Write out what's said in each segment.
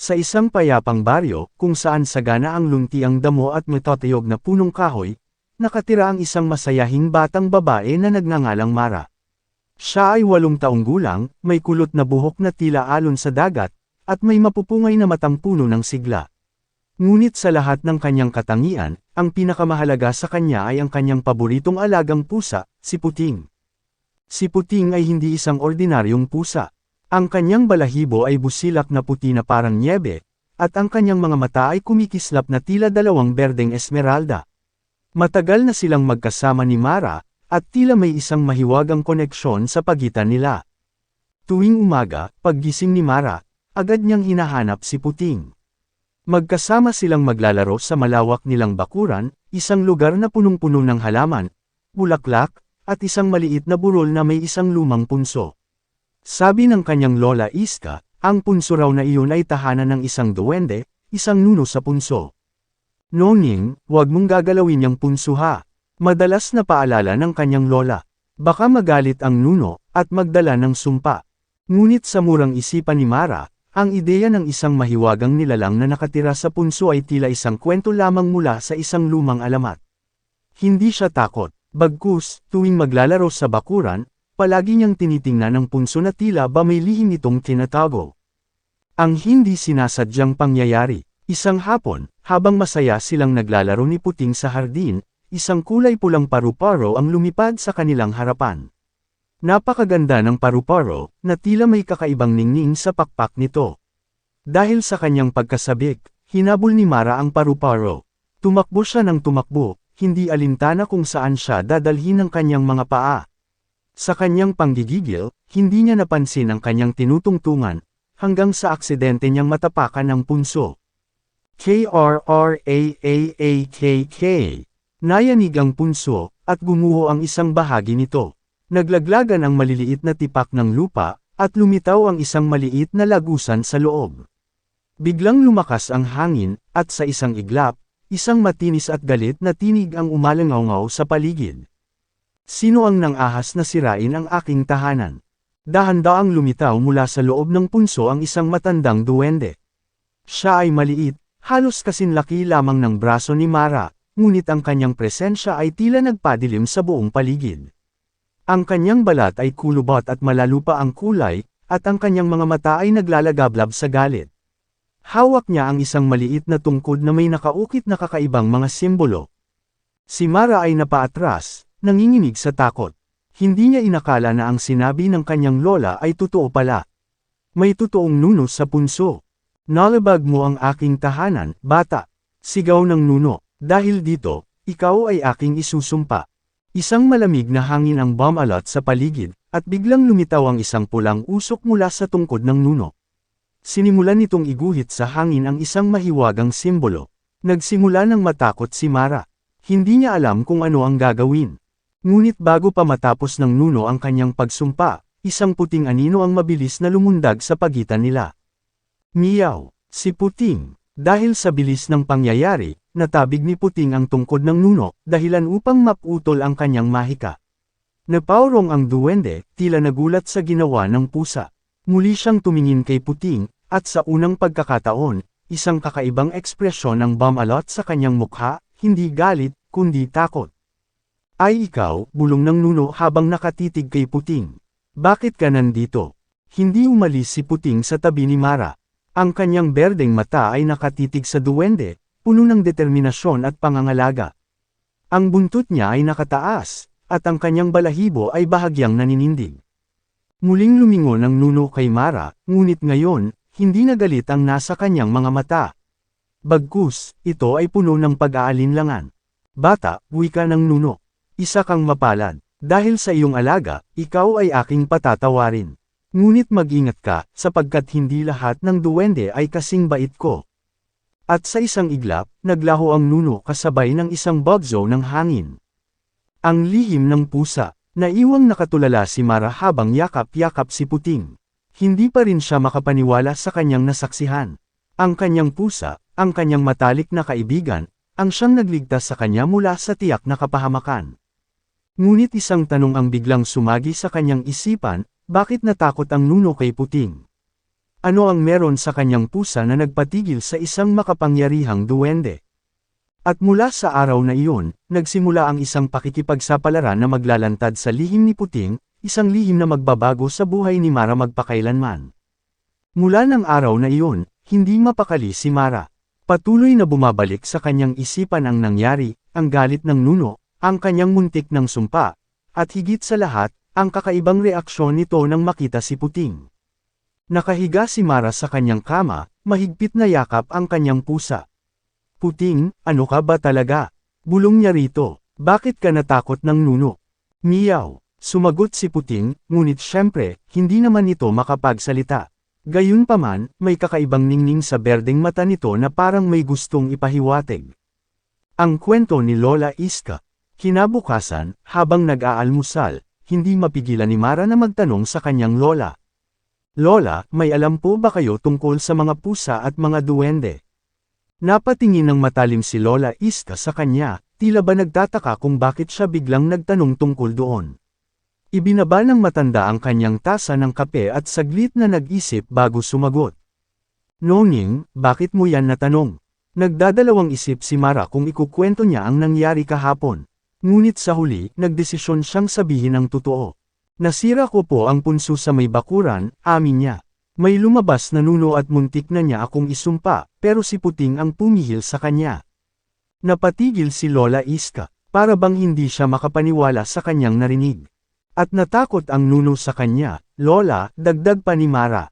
Sa isang payapang baryo, kung saan sagana ang luntiang damo at matatayog na punong kahoy, nakatira ang isang masayahing batang babae na nagngangalang Mara. Siya ay 8 taong gulang, may kulot na buhok na tila alon sa dagat, at may mapupungay na matang puno ng sigla. Ngunit sa lahat ng kanyang katangian, ang pinakamahalaga sa kanya ay ang kanyang paboritong alagang pusa, si Puting. Si Puting ay hindi isang ordinaryong pusa. Ang kanyang balahibo ay busilak na puti na parang nyebe, at ang kanyang mga mata ay kumikislap na tila 2 berdeng esmeralda. Matagal na silang magkasama ni Mara, at tila may isang mahiwagang koneksyon sa pagitan nila. Tuwing umaga, paggising ni Mara, agad niyang hinahanap si Puting. Magkasama silang maglalaro sa malawak nilang bakuran, isang lugar na punong-puno ng halaman, bulaklak, at isang maliit na burol na may isang lumang punso. Sabi ng kanyang lola Iska, ang punso raw na iyon ay tahanan ng isang duwende, isang nuno sa punso. Noning, huwag mong gagalawin yung punso ha. Madalas na paalala ng kanyang lola. Baka magalit ang nuno, at magdala ng sumpa. Ngunit sa murang isipan ni Mara, ang ideya ng isang mahiwagang nilalang na nakatira sa punso ay tila isang kwento lamang mula sa isang lumang alamat. Hindi siya takot. Bagkus, tuwing maglalaro sa bakuran, palagi niyang tinitingnan ang punso na tila ba may lihim itong tinatago. Ang hindi sinasadyang pangyayari. Isang hapon, habang masaya silang naglalaro ni Puting sa hardin, isang kulay pulang paru-paro ang lumipad sa kanilang harapan. Napakaganda ng paru-paro, na tila may kakaibang ningning sa pakpak nito. Dahil sa kanyang pagkasabik, hinabol ni Mara ang paru-paro. Tumakbo siya ng tumakbo, hindi alintana kung saan siya dadalhin ng kanyang mga paa. Sa kanyang panggigigil, hindi niya napansin ang kanyang tinutungtungan, hanggang sa aksidente niyang matapakan ang punso. KRRAAAKK. Nayanig ang punso, at gumuho ang isang bahagi nito. Naglaglagan ang maliliit na tipak ng lupa, at lumitaw ang isang maliit na lagusan sa loob. Biglang lumakas ang hangin, at sa isang iglap, isang matinis at galit na tinig ang umalangaw sa paligid. Sino ang nang-ahas na sirain ang aking tahanan? Dahan-daang lumitaw mula sa loob ng punso ang isang matandang duwende. Siya ay maliit, halos kasinlaki lamang ng braso ni Mara, ngunit ang kanyang presensya ay tila nagpadilim sa buong paligid. Ang kanyang balat ay kulubot at malalupa ang kulay, at ang kanyang mga mata ay naglalagablab sa galit. Hawak niya ang isang maliit na tungkod na may nakaukit na kakaibang mga simbolo. Si Mara ay napaatras, nanginginig sa takot. Hindi niya inakala na ang sinabi ng kanyang lola ay totoo pala. May totoong nuno sa punso. Nalabag mo ang aking tahanan, bata. Sigaw ng nuno. Dahil dito, ikaw ay aking isusumpa. Isang malamig na hangin ang bumalot sa paligid, at biglang lumitaw ang isang pulang usok mula sa tungkod ng nuno. Sinimulan nitong iguhit sa hangin ang isang mahiwagang simbolo. Nagsimula ng matakot si Mara. Hindi niya alam kung ano ang gagawin. Ngunit bago pa matapos ng nuno ang kanyang pagsumpa, isang puting anino ang mabilis na lumundag sa pagitan nila. Miyaw! Si Puting! Dahil sa bilis ng pangyayari, natabig ni Puting ang tungkod ng nuno, dahilan upang maputol ang kanyang mahika. Napaurong ang duwende, tila nagulat sa ginawa ng pusa. Muli siyang tumingin kay Puting, at sa unang pagkakataon, isang kakaibang ekspresyon ang bumalot sa kanyang mukha, hindi galit, kundi takot. Ay ikaw, bulong ng nuno habang nakatitig kay Puting. Bakit ka nandito? Hindi umalis si Puting sa tabi ni Mara. Ang kanyang berdeng mata ay nakatitig sa duwende, puno ng determinasyon at pangangalaga. Ang buntot niya ay nakataas, at ang kanyang balahibo ay bahagyang naninindig. Muling lumingon ang nuno kay Mara, ngunit ngayon, hindi na galit ang nasa kanyang mga mata. Bagkus, ito ay puno ng pag-aalinlangan. Bata, wika ng nuno. Isa kang mapalad. Dahil sa iyong alaga, ikaw ay aking patatawarin. Ngunit mag-ingat ka, sapagkat hindi lahat ng duwende ay kasing bait ko. At sa isang iglap, naglaho ang nuno kasabay ng isang bagzo ng hangin. Ang lihim ng pusa. Naiwang nakatulala si Mara habang yakap-yakap si Puting. Hindi pa rin siya makapaniwala sa kanyang nasaksihan. Ang kanyang pusa, ang kanyang matalik na kaibigan, ang siyang nagligtas sa kanya mula sa tiyak na kapahamakan. Ngunit isang tanong ang biglang sumagi sa kanyang isipan, bakit natakot ang nuno kay Puting? Ano ang meron sa kanyang pusa na nagpatigil sa isang makapangyarihang duwende? At mula sa araw na iyon, nagsimula ang isang pakikipagsapalaran na maglalantad sa lihim ni Puting, isang lihim na magbabago sa buhay ni Mara magpakailanman. Mula ng araw na iyon, hindi mapakali si Mara. Patuloy na bumabalik sa kanyang isipan ang nangyari, ang galit ng nuno, ang kanyang muntik ng sumpa, at higit sa lahat, ang kakaibang reaksyon nito nang makita si Puting. Nakahiga si Mara sa kanyang kama, mahigpit na yakap ang kanyang pusa. Puting, ano ka ba talaga? Bulong niya rito, bakit ka natakot ng nuno? Miyaw, sumagot si Puting, ngunit syempre, hindi naman ito makapagsalita. Gayunpaman, may kakaibang ningning sa berdeng mata nito na parang may gustong ipahiwatig. Ang kwento ni Lola Iska. Kinabukasan, habang nag-aalmusal, hindi mapigilan ni Mara na magtanong sa kanyang lola. Lola, may alam po ba kayo tungkol sa mga pusa at mga duwende? Napatingin ng matalim si Lola Iska sa kanya, tila ba nagtataka kung bakit siya biglang nagtanong tungkol doon. Ibinaba ng matanda ang kanyang tasa ng kape at saglit na nag-isip bago sumagot. Noning, bakit mo yan natanong? Nagdadalawang isip si Mara kung ikukwento niya ang nangyari kahapon. Ngunit sa huli, nagdesisyon siyang sabihin ang totoo. Nasira ko po ang punso sa may bakuran, amin niya. May lumabas na nuno at muntik na niya akong isumpa, pero si Puting ang pumihil sa kanya. Napatigil si Lola Iska, para bang hindi siya makapaniwala sa kanyang narinig. At natakot ang nuno sa kanya, Lola, dagdag pa ni Mara.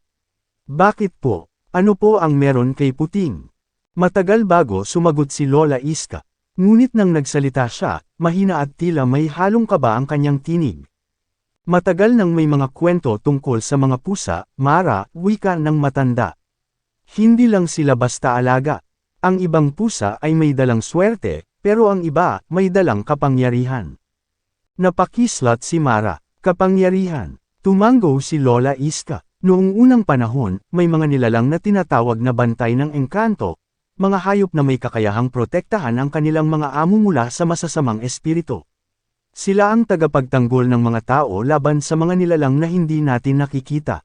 Bakit po? Ano po ang meron kay Puting? Matagal bago sumagot si Lola Iska. Ngunit nang nagsalita siya, mahina at tila may halong kaba ang kanyang tinig. Matagal nang may mga kwento tungkol sa mga pusa, Mara, wika ng matanda. Hindi lang sila basta alaga. Ang ibang pusa ay may dalang swerte, pero ang iba, may dalang kapangyarihan. Napakislat si Mara, kapangyarihan. Tumango si Lola Iska. Noong unang panahon, may mga nilalang na tinatawag na bantay ng engkanto, mga hayop na may kakayahang protektahan ang kanilang mga amo mula sa masasamang espiritu. Sila ang tagapagtanggol ng mga tao laban sa mga nilalang na hindi natin nakikita.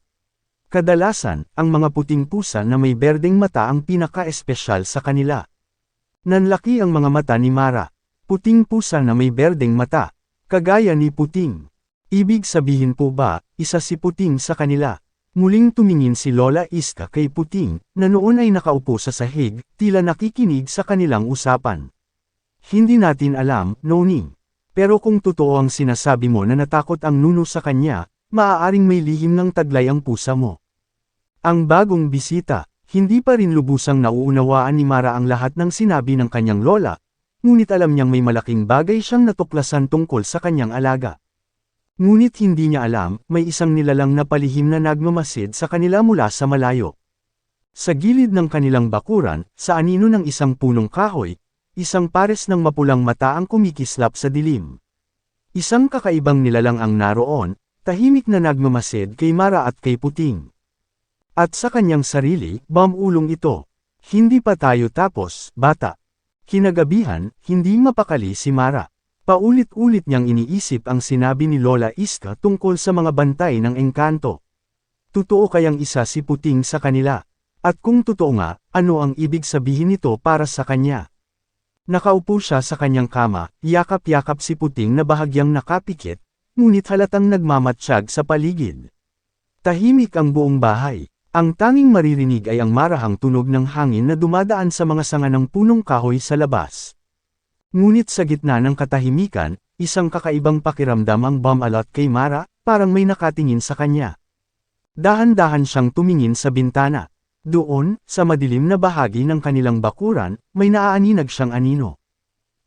Kadalasan, ang mga puting pusa na may berdeng mata ang pinaka-espesyal sa kanila. Nanlaki ang mga mata ni Mara. Puting pusa na may berdeng mata. Kagaya ni Puting. Ibig sabihin po ba, isa si Puting sa kanila? Muling tumingin si Lola Iska kay Puting, na noon ay nakaupo sa sahig, tila nakikinig sa kanilang usapan. Hindi natin alam, Noning. Pero kung totoo ang sinasabi mo na natakot ang nuno sa kanya, maaaring may lihim ng taglay ang pusa mo. Ang bagong bisita, hindi pa rin lubusang nauunawaan ni Mara ang lahat ng sinabi ng kanyang lola, ngunit alam niyang may malaking bagay siyang natuklasan tungkol sa kanyang alaga. Ngunit hindi niya alam, may isang nilalang na palihim na nagmamasid sa kanila mula sa malayo. Sa gilid ng kanilang bakuran, sa anino ng isang punong kahoy, isang pares ng mapulang mata ang kumikislap sa dilim. Isang kakaibang nilalang ang naroon, tahimik na nagmamasid kay Mara at kay Puting. At sa kanyang sarili, bamulong ito. Hindi pa tayo tapos, bata. Kinagabihan, hindi mapakali si Mara. Paulit-ulit niyang iniisip ang sinabi ni Lola Iska tungkol sa mga bantay ng engkanto. Totoo kayang isa si Puting sa kanila? At kung totoo nga, ano ang ibig sabihin nito para sa kanya? Nakaupo siya sa kanyang kama, yakap-yakap si Puting na bahagyang nakapikit, ngunit halatang nagmamatsyag sa paligid. Tahimik ang buong bahay. Ang tanging maririnig ay ang marahang tunog ng hangin na dumadaan sa mga sanga ng punong kahoy sa labas. Ngunit sa gitna ng katahimikan, isang kakaibang pakiramdam ang bumalot kay Mara, parang may nakatingin sa kanya. Dahan-dahan siyang tumingin sa bintana. Doon, sa madilim na bahagi ng kanilang bakuran, may naaaninag siyang anino.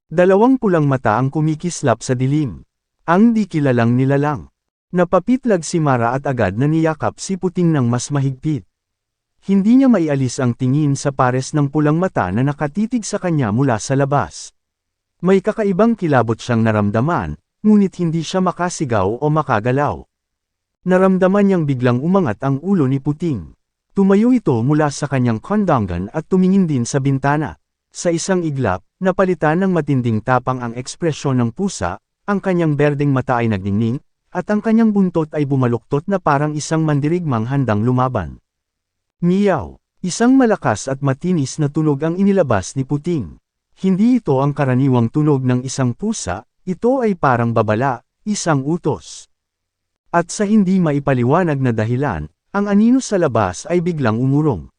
Dalawang pulang mata ang kumikislap sa dilim. Ang di kilalang nilalang. Napapitlag si Mara at agad na niyakap si Puting ng mas mahigpit. Hindi niya maialis ang tingin sa pares ng pulang mata na nakatitig sa kanya mula sa labas. May kakaibang kilabot siyang naramdaman, ngunit hindi siya makasigaw o makagalaw. Naramdaman niyang biglang umangat ang ulo ni Puting. Tumayo ito mula sa kanyang kondangan at tumingin din sa bintana. Sa isang iglap, napalitan ng matinding tapang ang ekspresyon ng pusa, ang kanyang berdeng mata ay nagdingning, at ang kanyang buntot ay bumaluktot na parang isang mandirigmang handang lumaban. Meow! Isang malakas at matinis na tunog ang inilabas ni Puting. Hindi ito ang karaniwang tunog ng isang pusa, ito ay parang babala, isang utos. At sa hindi maipaliwanag na dahilan, ang anino sa labas ay biglang umurong.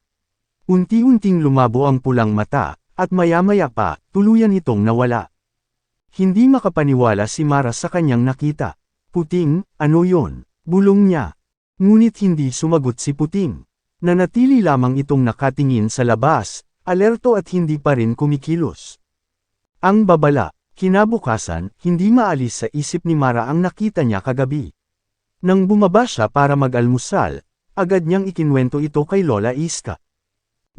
Unti-unting lumabo ang pulang mata, at maya-maya pa, tuluyan itong nawala. Hindi makapaniwala si Mara sa kanyang nakita. Puting, ano yon? Bulong niya. Ngunit hindi sumagot si Puting. Nanatili lamang itong nakatingin sa labas, alerto at hindi pa rin kumikilos. Ang babala, kinabukasan, hindi maalis sa isip ni Mara ang nakita niya kagabi. Nang bumaba siya para mag-almusal, agad niyang ikinwento ito kay Lola Iska.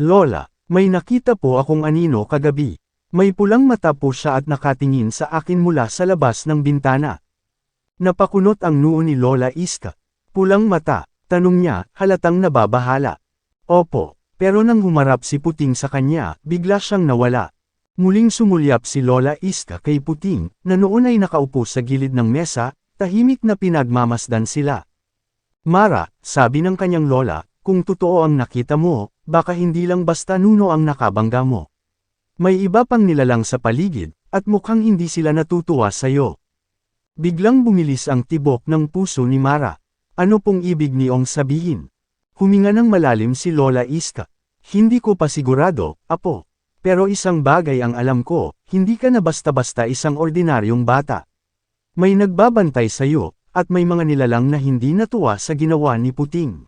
Lola, may nakita po akong anino kagabi. May pulang mata po siya at nakatingin sa akin mula sa labas ng bintana. Napakunot ang noo ni Lola Iska. Pulang mata, tanong niya, halatang nababahala. Opo. Pero nang humarap si Puting sa kanya, bigla siyang nawala. Muling sumulyap si Lola Iska kay Puting, na noon ay nakaupo sa gilid ng mesa, tahimik na pinagmamasdan sila. Mara, sabi ng kanyang lola, kung totoo ang nakita mo, baka hindi lang basta nuno ang nakabangga mo. May iba pang nilalang sa paligid, at mukhang hindi sila natutuwa sa'yo. Biglang bumilis ang tibok ng puso ni Mara. Ano pong ibig niyong sabihin? Huminga ng malalim si Lola Iska. Hindi ko pa sigurado, apo. Pero isang bagay ang alam ko, hindi ka na basta-basta isang ordinaryong bata. May nagbabantay sa'yo, at may mga nilalang na hindi natuwa sa ginawa ni Puting.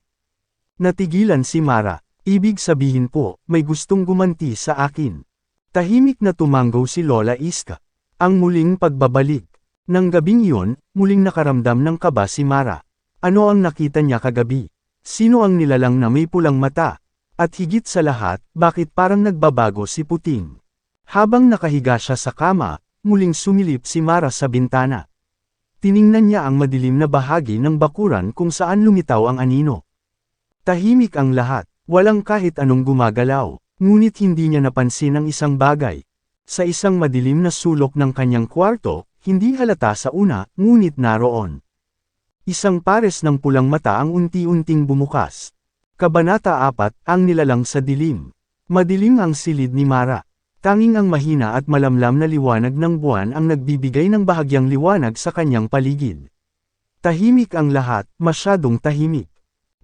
Natigilan si Mara. Ibig sabihin po, may gustong gumanti sa akin. Tahimik na tumanggaw si Lola Iska. Ang muling pagbabalik. Nang gabing iyon, muling nakaramdam ng kaba si Mara. Ano ang nakita niya kagabi? Sino ang nilalang na may pulang mata? At higit sa lahat, bakit parang nagbabago si Puting? Habang nakahiga siya sa kama, muling sumilip si Mara sa bintana. Tiningnan niya ang madilim na bahagi ng bakuran kung saan lumitaw ang anino. Tahimik ang lahat, walang kahit anong gumagalaw, ngunit hindi niya napansin ang isang bagay. Sa isang madilim na sulok ng kanyang kwarto, hindi halata sa una, ngunit naroon. Isang pares ng pulang mata ang unti-unting bumukas. Kabanata 4, ang nilalang sa dilim. Madilim ang silid ni Mara. Tanging ang mahina at malamlam na liwanag ng buwan ang nagbibigay ng bahagyang liwanag sa kanyang paligid. Tahimik ang lahat, masyadong tahimik.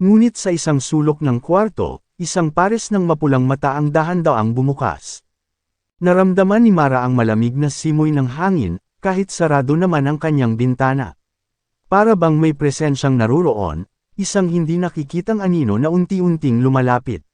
Ngunit sa isang sulok ng kwarto, isang pares ng mapulang mata ang dahan-daang bumukas. Naramdaman ni Mara ang malamig na simoy ng hangin, kahit sarado naman ang kanyang bintana. Para bang may presensyang naruroon, isang hindi nakikitang anino na unti-unting lumalapit.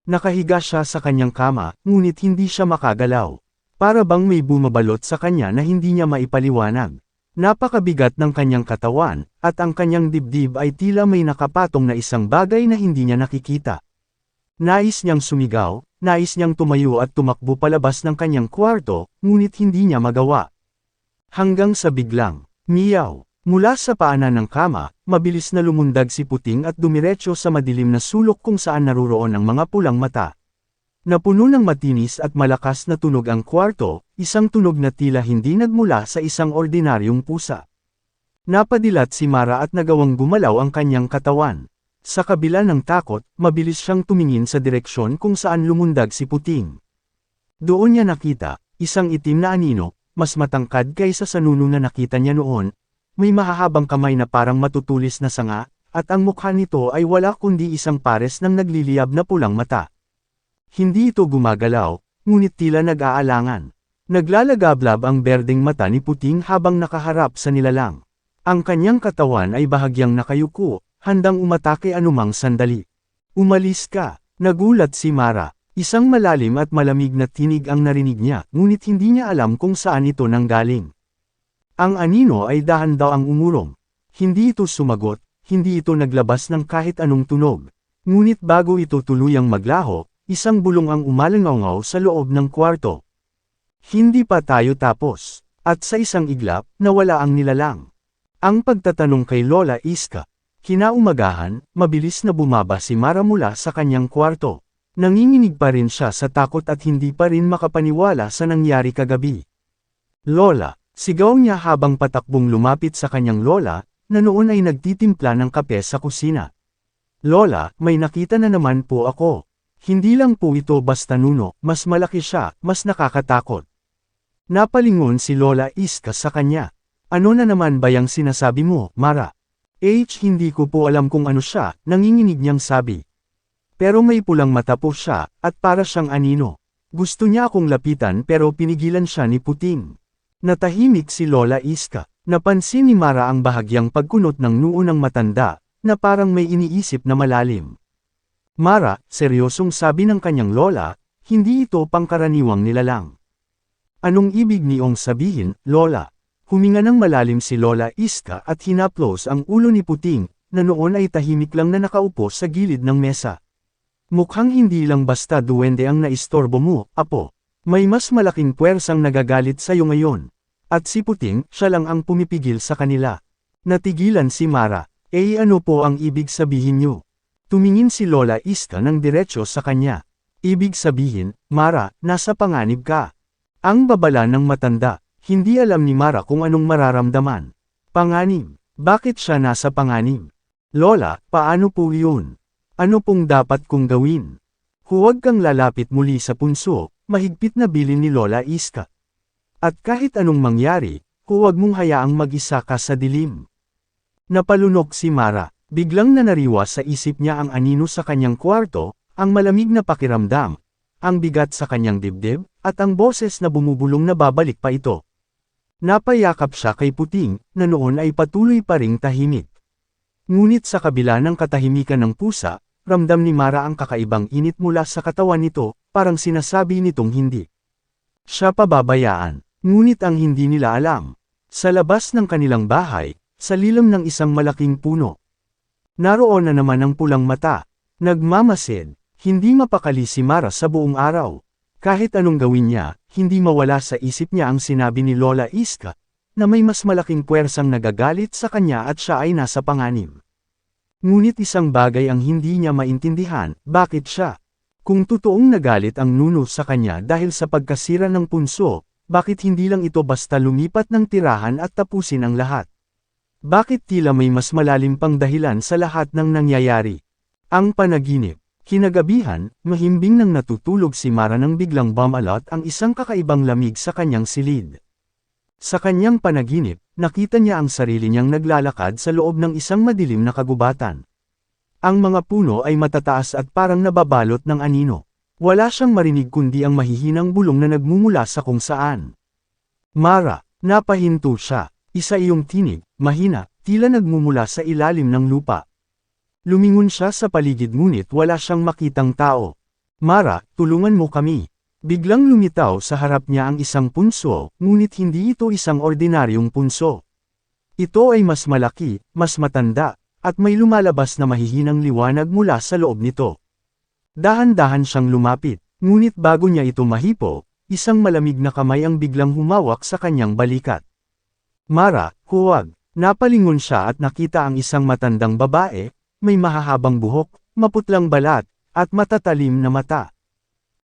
Nakahiga siya sa kanyang kama, ngunit hindi siya makagalaw. Para bang may bumabalot sa kanya na hindi niya maipaliwanag. Napakabigat ng kanyang katawan, at ang kanyang dibdib ay tila may nakapatong na isang bagay na hindi niya nakikita. Nais niyang sumigaw, nais niyang tumayo at tumakbo palabas ng kanyang kwarto, ngunit hindi niya magawa. Hanggang sa biglang, meow! Mula sa paanan ng kama, mabilis na lumundag si Puting at dumiretso sa madilim na sulok kung saan naruroon ang mga pulang mata. Napuno ng matinis at malakas na tunog ang kwarto, isang tunog na tila hindi nagmula sa isang ordinaryong pusa. Napadilat si Mara at nagawang gumalaw ang kanyang katawan. Sa kabila ng takot, mabilis siyang tumingin sa direksyon kung saan lumundag si Puting. Doon niya nakita, isang itim na anino, mas matangkad kaysa sa nuno na nakita niya noon. May mahahabang kamay na parang matutulis na sanga, at ang mukha nito ay wala kundi isang pares ng nagliliyab na pulang mata. Hindi ito gumagalaw, ngunit tila nag-aalangan. Naglalagablab ang berdeng mata ni Puting habang nakaharap sa nilalang. Ang kanyang katawan ay bahagyang nakayuko, handang umatake anumang sandali. Umalis ka, nagulat si Mara. Isang malalim at malamig na tinig ang narinig niya, ngunit hindi niya alam kung saan ito nanggaling. Ang anino ay dahan-daang umurong. Hindi ito sumagot, hindi ito naglabas ng kahit anong tunog. Ngunit bago ito tuluyang maglaho, isang bulong ang umalangaw sa loob ng kwarto. Hindi pa tayo tapos. At sa isang iglap, nawala ang nilalang. Ang pagtatanong kay Lola Iska. Kinaumagahan, mabilis na bumaba si Mara mula sa kanyang kwarto. Nanginginig pa rin siya sa takot at hindi pa rin makapaniwala sa nangyari kagabi. Lola! Sigaw niya habang patakbong lumapit sa kanyang lola, na noon ay nagtitimpla ng kape sa kusina. Lola, may nakita na naman po ako. Hindi lang po ito basta nuno, mas malaki siya, mas nakakatakot. Napalingon si Lola Iska sa kanya. Ano na naman ba yang sinasabi mo, Mara? Hindi ko po alam kung ano siya, nanginginig niyang sabi. Pero may pulang mata po siya, at para siyang anino. Gusto niya akong lapitan pero pinigilan siya ni Puting. Natahimik si Lola Iska. Napansin ni Mara ang bahagyang pagkunot ng noo ng matanda, na parang may iniisip na malalim. Mara, seryosong sabi ng kanyang lola, hindi ito pangkaraniwang nilalang. Anong ibig niyong sabihin, Lola? Huminga ng malalim si Lola Iska at hinaplos ang ulo ni Puting, na noon ay tahimik lang na nakaupo sa gilid ng mesa. Mukhang hindi lang basta duwende ang naistorbo mo, apo. May mas malaking puwersang nagagalit sa'yo ngayon. At si Puting, siya lang ang pumipigil sa kanila. Natigilan si Mara. Ano po ang ibig sabihin niyo? Tumingin si Lola Iska ng diretsyo sa kanya. Ibig sabihin, Mara, nasa panganib ka. Ang babala ng matanda, hindi alam ni Mara kung anong mararamdaman. Panganib? Bakit siya nasa panganib? Lola, paano po yun? Ano pong dapat kong gawin? Huwag kang lalapit muli sa punso, mahigpit na bilin ni Lola Iska. At kahit anong mangyari, huwag mong hayaang mag-isa ka sa dilim. Napalunok si Mara, biglang nanariwa sa isip niya ang anino sa kanyang kwarto, ang malamig na pakiramdam, ang bigat sa kanyang dibdib, at ang boses na bumubulong na babalik pa ito. Napayakap siya kay Puting, na noon ay patuloy pa ring tahimik. Ngunit sa kabila ng katahimikan ng pusa, ramdam ni Mara ang kakaibang init mula sa katawan nito, parang sinasabi nitong hindi siya pababayaan. Ngunit ang hindi nila alam, sa labas ng kanilang bahay, sa lilam ng isang malaking puno. Naroon na naman ang pulang mata, nagmamasid, hindi mapakali si Mara sa buong araw. Kahit anong gawin niya, hindi mawala sa isip niya ang sinabi ni Lola Iska, na may mas malaking puwersang nagagalit sa kanya at siya ay nasa panganib. Ngunit isang bagay ang hindi niya maintindihan, bakit siya? Kung totoong nagalit ang nuno sa kanya dahil sa pagkasira ng punso, bakit hindi lang ito basta lumipat ng tirahan at tapusin ang lahat? Bakit tila may mas malalim pang dahilan sa lahat ng nangyayari? Ang panaginip. Kinagabihan, mahimbing nang natutulog si Mara nang biglang bumalot ang isang kakaibang lamig sa kanyang silid. Sa kanyang panaginip, nakita niya ang sarili niyang naglalakad sa loob ng isang madilim na kagubatan. Ang mga puno ay matataas at parang nababalot ng anino. Wala siyang marinig kundi ang mahihinang bulong na nagmumula sa kung saan. Mara, napahinto siya. Isa iyong tinig, mahina, tila nagmumula sa ilalim ng lupa. Lumingon siya sa paligid ngunit wala siyang makitang tao. Mara, tulungan mo kami. Biglang lumitaw sa harap niya ang isang punso, ngunit hindi ito isang ordinaryong punso. Ito ay mas malaki, mas matanda, at may lumalabas na mahihinang liwanag mula sa loob nito. Dahan-dahan siyang lumapit, ngunit bago niya ito mahipo, isang malamig na kamay ang biglang humawak sa kanyang balikat. Mara, huwag. Napalingon siya at nakita ang isang matandang babae, may mahahabang buhok, maputlang balat, at matatalim na mata.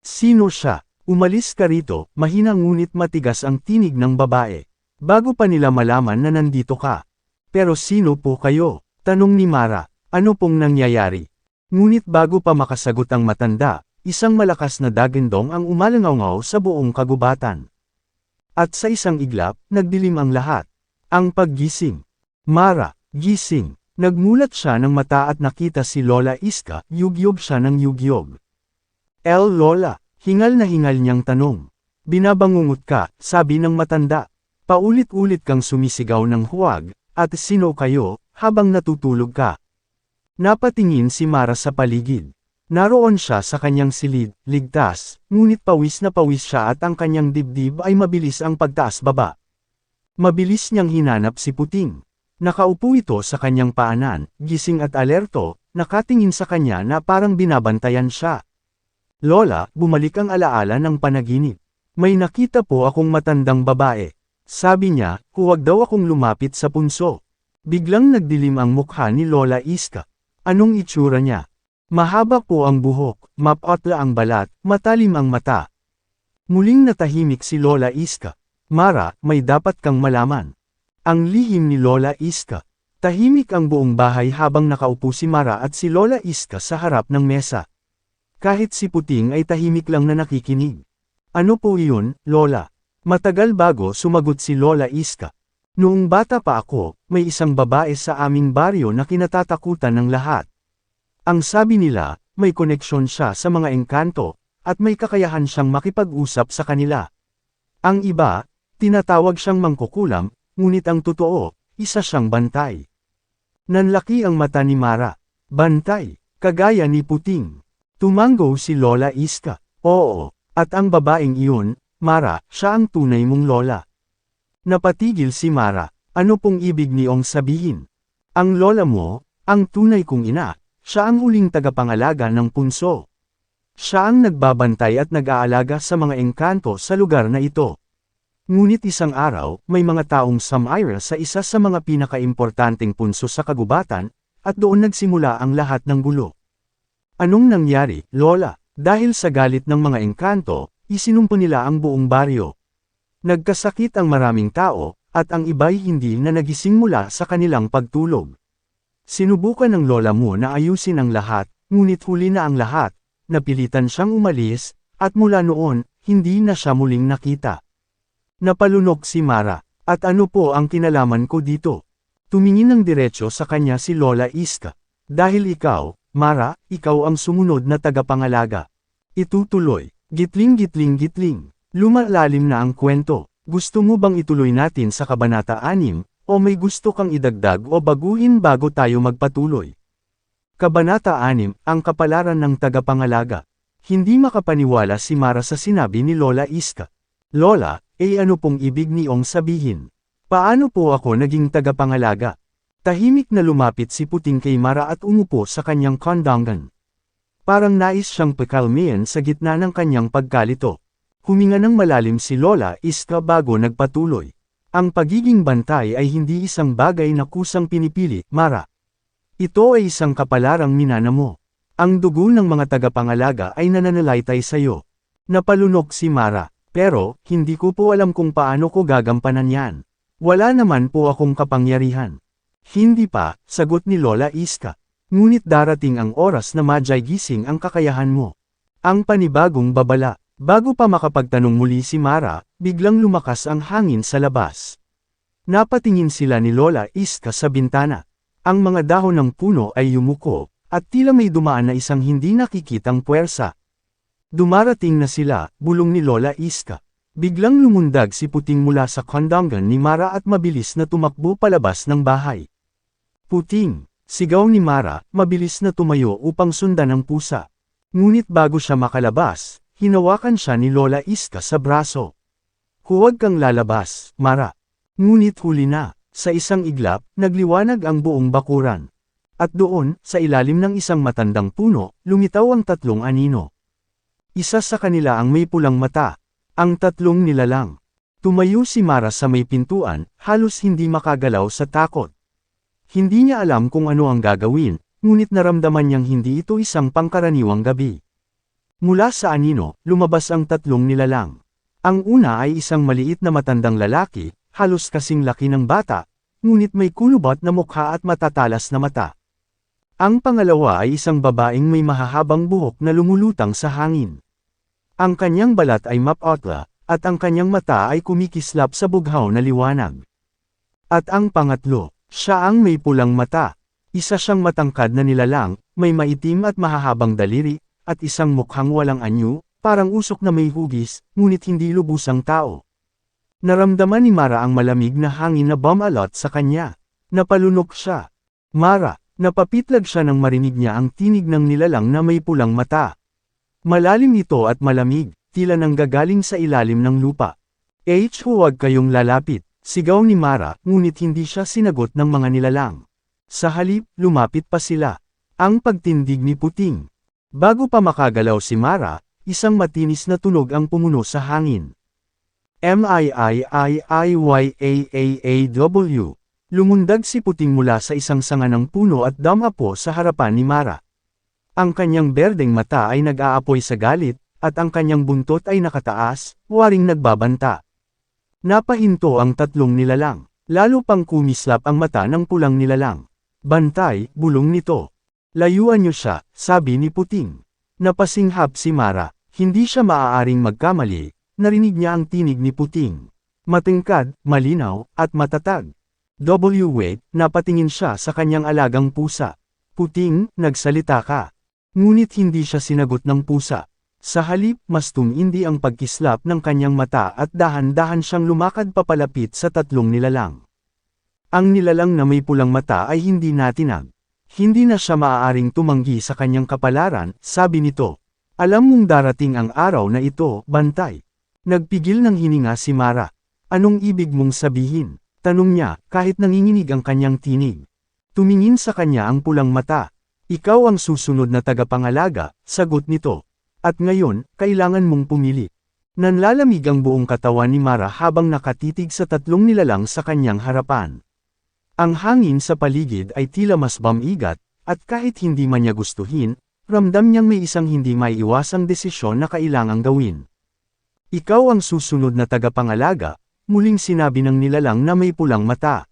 Sino siya? Umalis ka rito, mahina ngunit matigas ang tinig ng babae. Bago pa nila malaman na nandito ka. Pero sino po kayo? Tanong ni Mara, ano pong nangyayari? Ngunit bago pa makasagot ang matanda, isang malakas na dagandong ang umalangaw sa buong kagubatan. At sa isang iglap, nagdilim ang lahat. Ang paggising. Mara, gising. Nagmulat siya ng mata at nakita si Lola Iska, yugyog siya ng yugyog. Lola, hingal na hingal niyang tanong. Binabangungot ka, sabi ng matanda. Paulit-ulit kang sumisigaw ng huwag, at sino kayo, habang natutulog ka. Napatingin si Mara sa paligid. Naroon siya sa kanyang silid, ligtas, ngunit pawis na pawis siya at ang kanyang dibdib ay mabilis ang pagtaas-baba. Mabilis niyang hinanap si Puting. Nakaupo ito sa kanyang paanan, gising at alerto, nakatingin sa kanya na parang binabantayan siya. Lola, bumalik ang alaala ng panaginip. May nakita po akong matandang babae. Sabi niya, huwag daw akong lumapit sa punso. Biglang nagdilim ang mukha ni Lola Iska. Anong itsura niya? Mahaba po ang buhok, mapotla ang balat, matalim ang mata. Muling natahimik si Lola Iska. Mara, may dapat kang malaman. Ang lihim ni Lola Iska. Tahimik ang buong bahay habang nakaupo si Mara at si Lola Iska sa harap ng mesa. Kahit si Puting ay tahimik lang na nakikinig. Ano po iyon, Lola? Matagal bago sumagot si Lola Iska. Noong bata pa ako, may isang babae sa aming baryo na kinatatakutan ng lahat. Ang sabi nila, may koneksyon siya sa mga engkanto, at may kakayahan siyang makipag-usap sa kanila. Ang iba, tinatawag siyang mangkukulam, ngunit ang totoo, isa siyang bantay. Nanlaki ang mata ni Mara. Bantay, kagaya ni Puting. Tumango si Lola Iska. Oo, at ang babaeng iyon, Mara, siya ang tunay mong lola. Napatigil si Mara. Ano pong ibig niyong sabihin? Ang lola mo, ang tunay kong ina, siya ang huling tagapangalaga ng punso. Siya ang nagbabantay at nag-aalaga sa mga engkanto sa lugar na ito. Ngunit isang araw, may mga taong sumira sa isa sa mga pinakaimportanteng punso sa kagubatan, at doon nagsimula ang lahat ng gulo. Anong nangyari, Lola? Dahil sa galit ng mga engkanto, isinumpo nila ang buong baryo. Nagkasakit ang maraming tao, at ang iba'y hindi na nagising mula sa kanilang pagtulog. Sinubukan ng lola mo na ayusin ang lahat, ngunit huli na ang lahat, napilitan siyang umalis, at mula noon, hindi na siya muling nakita. Napalunok si Mara. At ano po ang kinalaman ko dito? Tumingin ng diretso sa kanya si Lola Iska. Dahil ikaw, Mara, ikaw ang sumunod na tagapangalaga. Itutuloy. Gitling. Lumalalim na ang kwento. Gusto mo bang ituloy natin sa Kabanata 6, o may gusto kang idagdag o baguhin bago tayo magpatuloy? Kabanata 6, ang kapalaran ng tagapangalaga. Hindi makapaniwala si Mara sa sinabi ni Lola Iska. Lola, ano pong ibig niyong sabihin? Paano po ako naging tagapangalaga? Tahimik na lumapit si Puting kay Mara at umupo sa kanyang kondangan. Parang nais siyang pakalmihan sa gitna ng kanyang pagkalito. Huminga ng malalim si Lola Iska bago nagpatuloy. Ang pagiging bantay ay hindi isang bagay na kusang pinipili, Mara. Ito ay isang kapalarang minana mo. Ang dugo ng mga tagapangalaga ay nananalaytay sa iyo. Napalunok si Mara. Pero, hindi ko po alam kung paano ko gagampanan yan. Wala naman po akong kapangyarihan. Hindi pa, sagot ni Lola Iska. Ngunit darating ang oras na madyay gising ang kakayahan mo. Ang panibagong babala. Bago pa makapagtanong muli si Mara, biglang lumakas ang hangin sa labas. Napatingin sila ni Lola Iska sa bintana. Ang mga dahon ng puno ay yumuko, at tila may dumaan na isang hindi nakikitang puwersa. Dumarating na sila, bulong ni Lola Iska. Biglang lumundag si Puting mula sa kondangan ni Mara at mabilis na tumakbo palabas ng bahay. Puting! Sigaw ni Mara, mabilis na tumayo upang sundan ang pusa. Ngunit bago siya makalabas, hinawakan siya ni Lola Iska sa braso. Huwag kang lalabas, Mara. Ngunit huli na, sa isang iglap, nagliwanag ang buong bakuran. At doon, sa ilalim ng isang matandang puno, lumitaw ang tatlong anino. Isa sa kanila ang may pulang mata. Ang tatlong nilalang. Tumayo si Mara sa may pintuan, halos hindi makagalaw sa takot. Hindi niya alam kung ano ang gagawin, ngunit naramdaman niyang hindi ito isang pangkaraniwang gabi. Mula sa anino, lumabas ang tatlong nilalang. Ang una ay isang maliit na matandang lalaki, halos kasing laki ng bata, ngunit may kulubot na mukha at matatalas na mata. Ang pangalawa ay isang babaeng may mahahabang buhok na lumulutang sa hangin. Ang kanyang balat ay mapotla, at ang kanyang mata ay kumikislap sa bughaw na liwanag. At ang pangatlo, siya ang may pulang mata. Isa siyang matangkad na nilalang, may maitim at mahahabang daliri, at isang mukhang walang anyo, parang usok na may hugis, ngunit hindi lubusang tao. Naramdaman ni Mara ang malamig na hangin na bumalot sa kanya. Napalunok siya. Mara, napapitlag siya nang marinig niya ang tinig ng nilalang na may pulang mata. Malalim ito at malamig, tila nang gagaling sa ilalim ng lupa. Huwag kayong lalapit, sigaw ni Mara, ngunit hindi siya sinagot ng mga nilalang. Sa halip, lumapit pa sila. Ang pagtindig ni Puting. Bago pa makagalaw si Mara, isang matinis na tunog ang pumuno sa hangin. M-I-I-I-I-Y-A-A-A-W. Lumundag si Puting mula sa isang sanga ng puno at damapo sa harapan ni Mara. Ang kanyang berdeng mata ay nag-aapoy sa galit, at ang kanyang buntot ay nakataas, waring nagbabanta. Napahinto ang tatlong nilalang. Lalo pang kumislap ang mata ng pulang nilalang. Bantay, bulong nito. Layuan niyo siya, sabi ni Puting. Napasinghap si Mara, hindi siya maaaring magkamali, narinig niya ang tinig ni Puting. Matingkad, malinaw, at matatag. Wait, napatingin siya sa kanyang alagang pusa. Puting, nagsalita ka. Ngunit hindi siya sinagot ng pusa. Sa halip, mas tumindi ang pagkislap ng kanyang mata at dahan-dahan siyang lumakad papalapit sa tatlong nilalang. Ang nilalang na may pulang mata ay hindi natinag. Hindi na siya maaaring tumanggi sa kanyang kapalaran, sabi nito. Alam mong darating ang araw na ito, Bantay. Nagpigil ng hininga si Mara. Anong ibig mong sabihin? Tanong niya, kahit nanginginig ang kanyang tinig. Tumingin sa kanya ang pulang mata. Ikaw ang susunod na tagapangalaga, sagot nito. At ngayon, kailangan mong pumili. Nanlalamig ang buong katawan ni Mara habang nakatitig sa tatlong nilalang sa kanyang harapan. Ang hangin sa paligid ay tila mas bamigat, at kahit hindi man niya gustuhin, ramdam niyang may isang hindi maiiwasang desisyon na kailangang gawin. Ikaw ang susunod na tagapangalaga, muling sinabi ng nilalang na may pulang mata.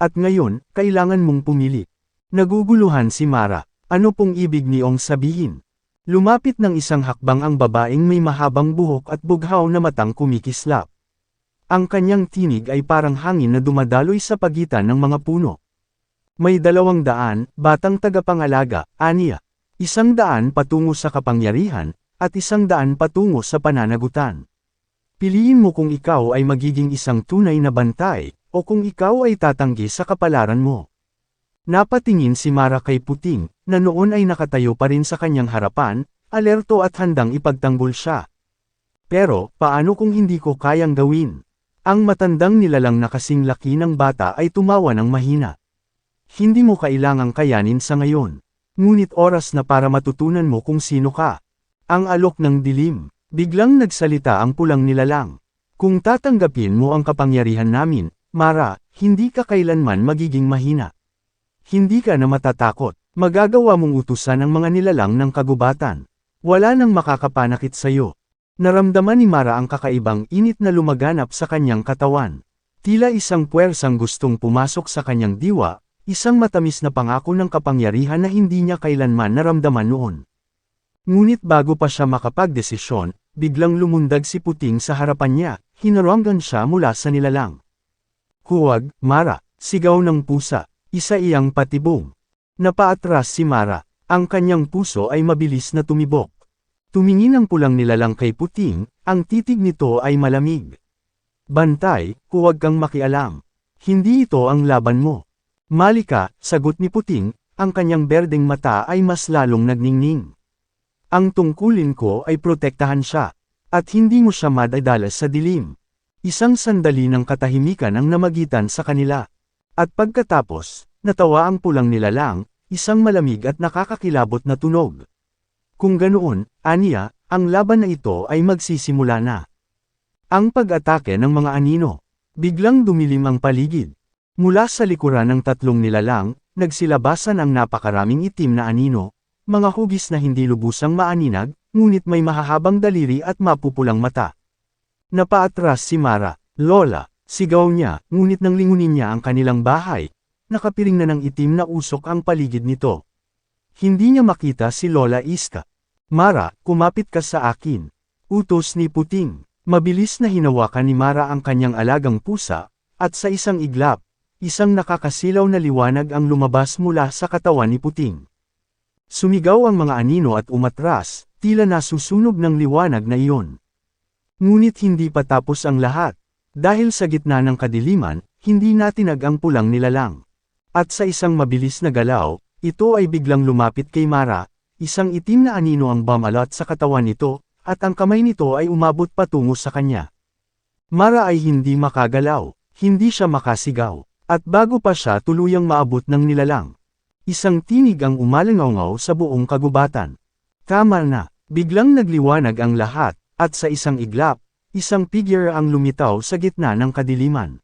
At ngayon, kailangan mong pumili. Naguguluhan si Mara. Ano pong ibig niyong sabihin? Lumapit ng isang hakbang ang babaeng may mahabang buhok at bughaw na matang kumikislap. Ang kanyang tinig ay parang hangin na dumadaloy sa pagitan ng mga puno. May 200, batang tagapangalaga, aniya. 100 patungo sa kapangyarihan, at 100 patungo sa pananagutan. Piliin mo kung ikaw ay magiging isang tunay na bantay, o kung ikaw ay tatanggi sa kapalaran mo. Napatingin si Mara kay Puting, na noon ay nakatayo pa rin sa kanyang harapan, alerto at handang ipagtanggol siya. Pero, paano kung hindi ko kayang gawin? Ang matandang nilalang na kasing laki ng bata ay tumawa ng mahina. Hindi mo kailangang kayanin sa ngayon. Ngunit oras na para matutunan mo kung sino ka. Ang alok ng dilim. Biglang nagsalita ang pulang nilalang. Kung tatanggapin mo ang kapangyarihan namin, Mara, hindi ka kailanman magiging mahina. Hindi ka na matatakot. Magagawa mong utusan ang mga nilalang ng kagubatan. Wala nang makakapanakit sa'yo. Naramdaman ni Mara ang kakaibang init na lumaganap sa kanyang katawan. Tila isang puwersang gustong pumasok sa kanyang diwa, isang matamis na pangako ng kapangyarihan na hindi niya kailanman naramdaman noon. Ngunit bago pa siya makapagdesisyon, biglang lumundag si Puting sa harapan niya, hinaranggan siya mula sa nilalang. Huwag, Mara, sigaw ng pusa. Isa iyang patibong. Napaatras si Mara. Ang kanyang puso ay mabilis na tumibok. Tumingin ang pulang nilalang kay Puting, ang titig nito ay malamig. Bantay, huwag kang makialam. Hindi ito ang laban mo. Malika, sagot ni Puting, ang kanyang berdeng mata ay mas lalong nagningning. Ang tungkulin ko ay protektahan siya, at hindi mo siya madadala sa dilim. Isang sandali ng katahimikan ang namagitan sa kanila. At pagkatapos, natawa ang pulang nilalang, isang malamig at nakakakilabot na tunog. Kung ganoon, aniya, ang laban na ito ay magsisimula na. Ang pag-atake ng mga anino. Biglang dumilim ang paligid. Mula sa likuran ng tatlong nilalang, nagsilabasan ang napakaraming itim na anino, mga hugis na hindi lubusang maaninag, ngunit may mahahabang daliri at mapupulang mata. Napaatras si Mara. Lola, sigaw niya, ngunit nang lingunin niya ang kanilang bahay, nakapiring na ng itim na usok ang paligid nito. Hindi niya makita si Lola Iska. Mara, kumapit ka sa akin. Utos ni Puting. Mabilis na hinawakan ni Mara ang kanyang alagang pusa, at sa isang iglap, isang nakakasilaw na liwanag ang lumabas mula sa katawan ni Puting. Sumigaw ang mga anino at umatras, tila nasusunog ng liwanag na iyon. Ngunit hindi pa tapos ang lahat. Dahil sa gitna ng kadiliman, hindi natinag ang pulang nilalang. At sa isang mabilis na galaw, ito ay biglang lumapit kay Mara, isang itim na anino ang bumalot sa katawan nito, at ang kamay nito ay umabot patungo sa kanya. Mara ay hindi makagalaw, hindi siya makasigaw, at bago pa siya tuluyang maabot ng nilalang. Isang tinig ang umalangaw sa buong kagubatan. Tama na, biglang nagliwanag ang lahat, at sa isang iglap, isang figure ang lumitaw sa gitna ng kadiliman.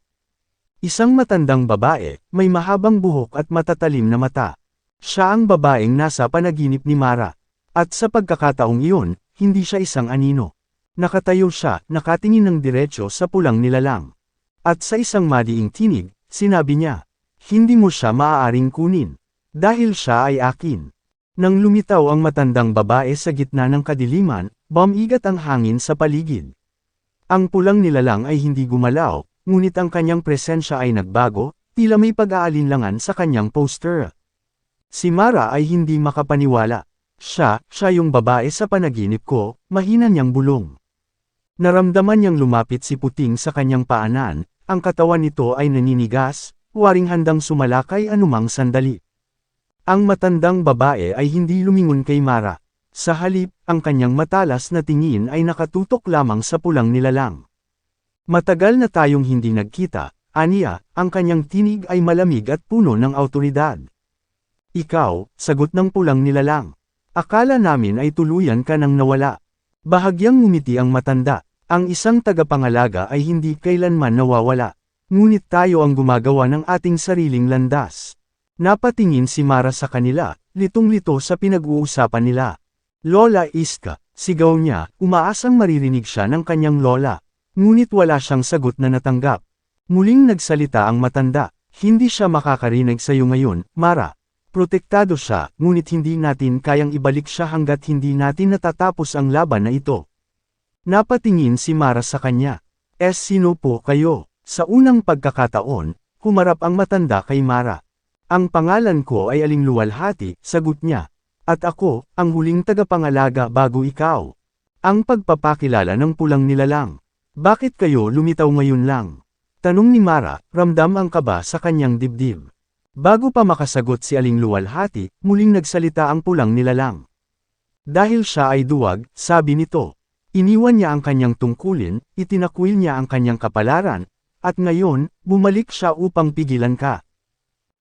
Isang matandang babae, may mahabang buhok at matatalim na mata. Siya ang babaeng nasa panaginip ni Mara. At sa pagkakataong iyon, hindi siya isang anino. Nakatayo siya, nakatingin ng diretso sa pulang nilalang. At sa isang madiing tinig, sinabi niya, "Hindi mo siya maaaring kunin. Dahil siya ay akin." Nang lumitaw ang matandang babae sa gitna ng kadiliman, bumigat ang hangin sa paligid. Ang pulang nilalang ay hindi gumalaw, ngunit ang kanyang presensya ay nagbago, tila may pag-aalinlangan sa kanyang poster. Si Mara ay hindi makapaniwala. Siya yung babae sa panaginip ko, mahina niyang bulong. Naramdaman niyang lumapit si Puting sa kanyang paanan, ang katawan nito ay naninigas, waring handang sumalakay anumang sandali. Ang matandang babae ay hindi lumingon kay Mara. Sa halip, ang kanyang matalas na tingin ay nakatutok lamang sa pulang nilalang. "Matagal na tayong hindi nagkita," aniya, ang kanyang tinig ay malamig at puno ng awtoridad. "Ikaw," sagot ng pulang nilalang. "Akala namin ay tuluyan ka nang nawala." Bahagyang ngumiti ang matanda. Ang isang tagapangalaga ay hindi kailanman nawawala. Ngunit tayo ang gumagawa ng ating sariling landas. Napatingin si Mara sa kanila, litong-lito sa pinag-uusapan nila. "Lola Iska," sigaw niya, umaasang maririnig siya ng kanyang lola. Ngunit wala siyang sagot na natanggap. Muling nagsalita ang matanda, "Hindi siya makakarinig sa iyo ngayon, Mara. Protektado siya, ngunit hindi natin kayang ibalik siya hanggat hindi natin natatapos ang laban na ito." Napatingin si Mara sa kanya. Sino po kayo?" Sa unang pagkakataon, humarap ang matanda kay Mara. "Ang pangalan ko ay Aling Luwalhati," sagot niya. "At ako, ang huling tagapangalaga bago ikaw." Ang pagpapakilala ng pulang nilalang. "Bakit kayo lumitaw ngayon lang?" tanong ni Mara, ramdam ang kaba sa kanyang dibdib. Bago pa makasagot si Aling Luwalhati, muling nagsalita ang pulang nilalang. Dahil siya ay duwag, sabi nito. Iniwan niya ang kanyang tungkulin, itinakwil niya ang kanyang kapalaran, at ngayon, bumalik siya upang pigilan ka.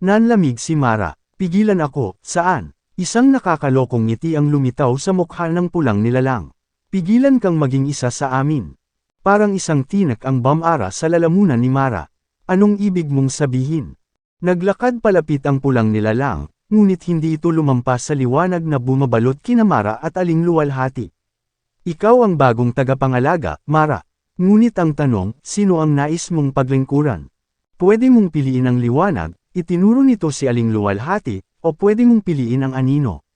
Nanlamig si Mara. "Pigilan ako, saan?" Isang nakakalokong ngiti ang lumitaw sa mukha ng pulang nilalang. "Pigilan kang maging isa sa amin." Parang isang tinak ang bamara sa lalamunan ni Mara. "Anong ibig mong sabihin?" Naglakad palapit ang pulang nilalang, ngunit hindi ito lumampas sa liwanag na bumabalot kina Mara at Aling Luwalhati. "Ikaw ang bagong tagapangalaga, Mara." Ngunit ang tanong, sino ang nais mong paglingkuran? Pwede mong piliin ang liwanag, itinuro nito si Aling Luwalhati, o pwede mong piliin ang anino.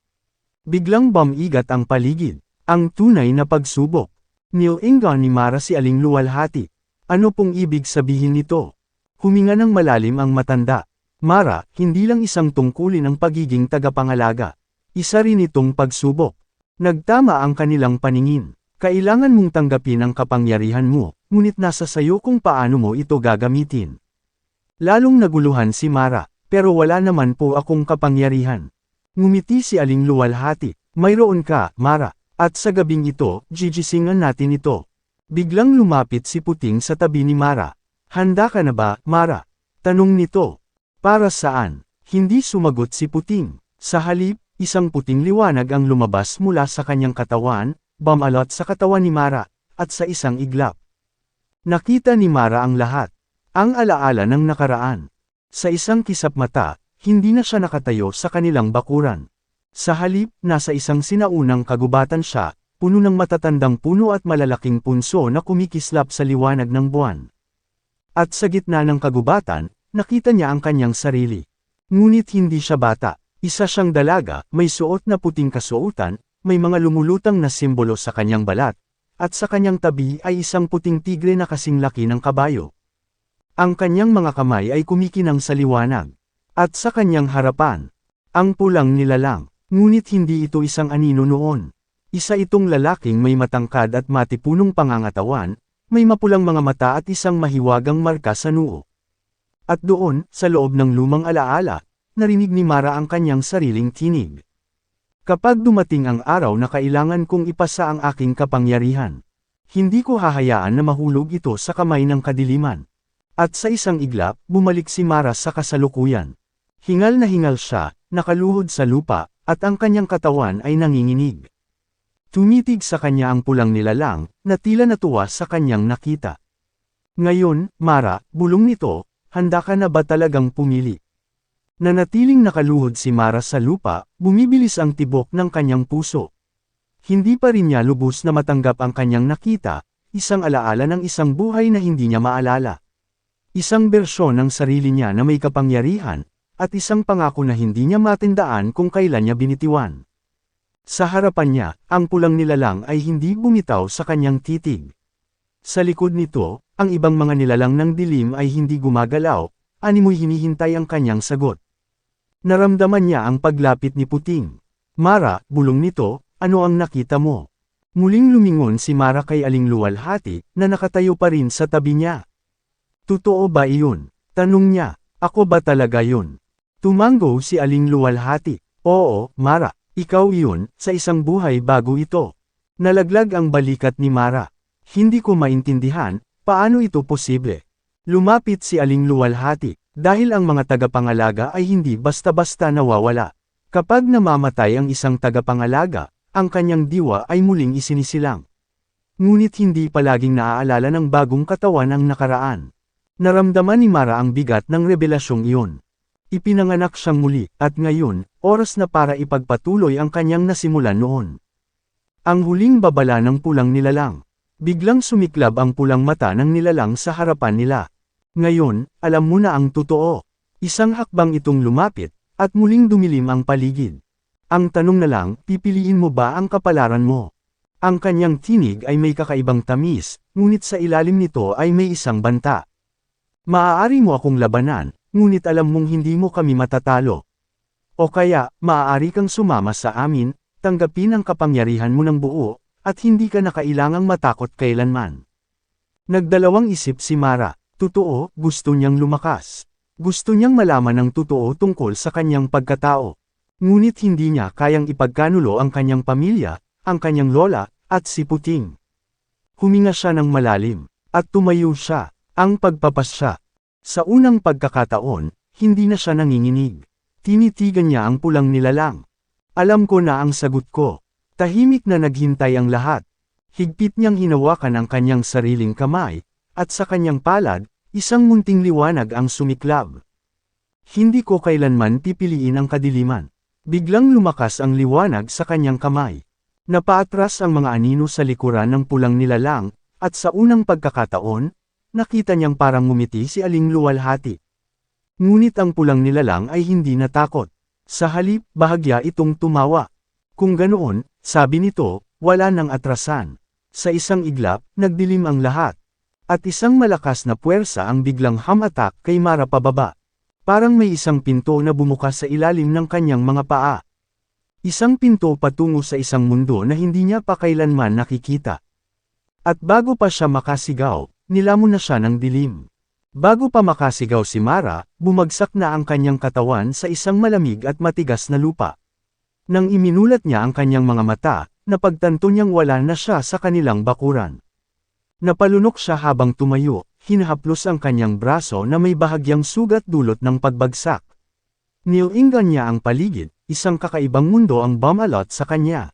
Biglang bumigat ang paligid. Ang tunay na pagsubok. Nilingon ni Mara si Aling Luwalhati. "Ano pong ibig sabihin nito?" Huminga ng malalim ang matanda. "Mara, hindi lang isang tungkulin ang pagiging tagapangalaga. Isa rin itong pagsubok." Nagtama ang kanilang paningin. "Kailangan mong tanggapin ang kapangyarihan mo, ngunit nasa sayo kung paano mo ito gagamitin." Lalong naguluhan si Mara, "Pero wala naman po akong kapangyarihan." Ngumiti si Aling Luwalhati. "Mayroon ka, Mara, at sa gabing ito, gigisingan natin ito." Biglang lumapit si Puting sa tabi ni Mara. "Handa ka na ba, Mara?" tanong nito. "Para saan?" Hindi sumagot si Puting. Sa halip, isang puting liwanag ang lumabas mula sa kanyang katawan, bumalot sa katawan ni Mara, at sa isang iglap. Nakita ni Mara ang lahat. Ang alaala ng nakaraan. Sa isang kisap mata, hindi na siya nakatayo sa kanilang bakuran. Sa halip, nasa isang sinaunang kagubatan siya, puno ng matatandang puno at malalaking punso na kumikislap sa liwanag ng buwan. At sa gitna ng kagubatan, nakita niya ang kanyang sarili. Ngunit hindi siya bata. Isa siyang dalaga, may suot na puting kasuotan, may mga lumulutang na simbolo sa kanyang balat, at sa kanyang tabi ay isang puting tigre na kasing laki ng kabayo. Ang kanyang mga kamay ay kumikinang sa liwanag. At sa kanyang harapan, ang pulang nilalang, ngunit hindi ito isang anino noon. Isa itong lalaking may matangkad at matipunong pangangatawan, may mapulang mga mata at isang mahiwagang marka sa noo. At doon, sa loob ng lumang alaala, narinig ni Mara ang kanyang sariling tinig. "Kapag dumating ang araw na kailangan kong ipasa ang aking kapangyarihan, hindi ko hahayaan na mahulog ito sa kamay ng kadiliman." At sa isang iglap, bumalik si Mara sa kasalukuyan. Hingal na hingal siya, nakaluhod sa lupa, at ang kanyang katawan ay nanginginig. Tumitig sa kanya ang pulang nilalang, na tila natuwa sa kanyang nakita. "Ngayon, Mara," bulong nito, "handa ka na ba talagang pumili?" Nanatiling nakaluhod si Mara sa lupa, bumibilis ang tibok ng kanyang puso. Hindi pa rin niya lubos na matanggap ang kanyang nakita, isang alaala ng isang buhay na hindi niya maalala. Isang bersyon ng sarili niya na may kapangyarihan, at isang pangako na hindi niya matindaan kung kailan niya binitiwan. Sa harapan niya, ang pulang nilalang ay hindi bumitaw sa kanyang titig. Sa likod nito, ang ibang mga nilalang ng dilim ay hindi gumagalaw, animoy hinihintay ang kanyang sagot. Naramdaman niya ang paglapit ni Puting. Mara, bulong nito, ano ang nakita mo? Muling lumingon si Mara kay Aling Luwalhati, na nakatayo pa rin sa tabi niya. Totoo ba iyon? Tanong niya, ako ba talaga yun? Tumango si Aling Luwalhati. Oo, Mara, ikaw iyon, sa isang buhay bago ito. Nalaglag ang balikat ni Mara. Hindi ko maintindihan, paano ito posible? Lumapit si Aling Luwalhati, dahil ang mga tagapangalaga ay hindi basta-basta nawawala. Kapag namamatay ang isang tagapangalaga, ang kanyang diwa ay muling isinisilang. Ngunit hindi palaging naaalala ng bagong katawan ang nakaraan. Naramdaman ni Mara ang bigat ng revelasyong iyon. Ipinanganak siyang muli, at ngayon, oras na para ipagpatuloy ang kanyang nasimulan noon. Ang huling babala ng pulang nilalang. Biglang sumiklab ang pulang mata ng nilalang sa harapan nila. Ngayon, alam mo na ang totoo. Isang hakbang itong lumapit, at muling dumilim ang paligid. Ang tanong na lang, pipiliin mo ba ang kapalaran mo? Ang kanyang tinig ay may kakaibang tamis, ngunit sa ilalim nito ay may isang banta. Maaari mo akong labanan, ngunit alam mong hindi mo kami matatalo. O kaya, maaari kang sumama sa amin, tanggapin ang kapangyarihan mo ng buo, at hindi ka na kailangang matakot kailanman. Nagdalawang isip si Mara, totoo, gusto niyang lumakas. Gusto niyang malaman ang totoo tungkol sa kanyang pagkatao. Ngunit hindi niya kayang ipagkanulo ang kanyang pamilya, ang kanyang lola, at si Puting. Huminga siya ng malalim, at tumayo siya. Ang pagpapasya. Sa unang pagkakataon, hindi na siya nanginginig. Tinitigan niya ang pulang nilalang. Alam ko na ang sagot ko. Tahimik na naghintay ang lahat. Higpit niyang hinawakan ang kanyang sariling kamay, at sa kanyang palad, isang munting liwanag ang sumiklab. Hindi ko kailanman pipiliin ang kadiliman. Biglang lumakas ang liwanag sa kanyang kamay. Napaatras ang mga anino sa likuran ng pulang nilalang, at sa unang pagkakataon, nakita niyang parang ngumiti si Aling Luwalhati. Ngunit ang pulang nilalang ay hindi natakot. Sa halip, bahagya itong tumawa. Kung ganoon, sabi nito, wala nang atrasan. Sa isang iglap, nagdilim ang lahat. At isang malakas na puwersa ang biglang hamatak kay Mara pababa. Parang may isang pinto na bumukas sa ilalim ng kanyang mga paa. Isang pinto patungo sa isang mundo na hindi niya pa kailanman nakikita. At bago pa siya makasigaw, nilamon na siya ng dilim. Bago pa makasigaw si Mara, bumagsak na ang kanyang katawan sa isang malamig at matigas na lupa. Nang iminulat niya ang kanyang mga mata, napagtanto niyang wala na siya sa kanilang bakuran. Napalunok siya habang tumayo, hinahaplos ang kanyang braso na may bahagyang sugat dulot ng pagbagsak. Niinggan niya ang paligid, isang kakaibang mundo ang bumalot sa kanya.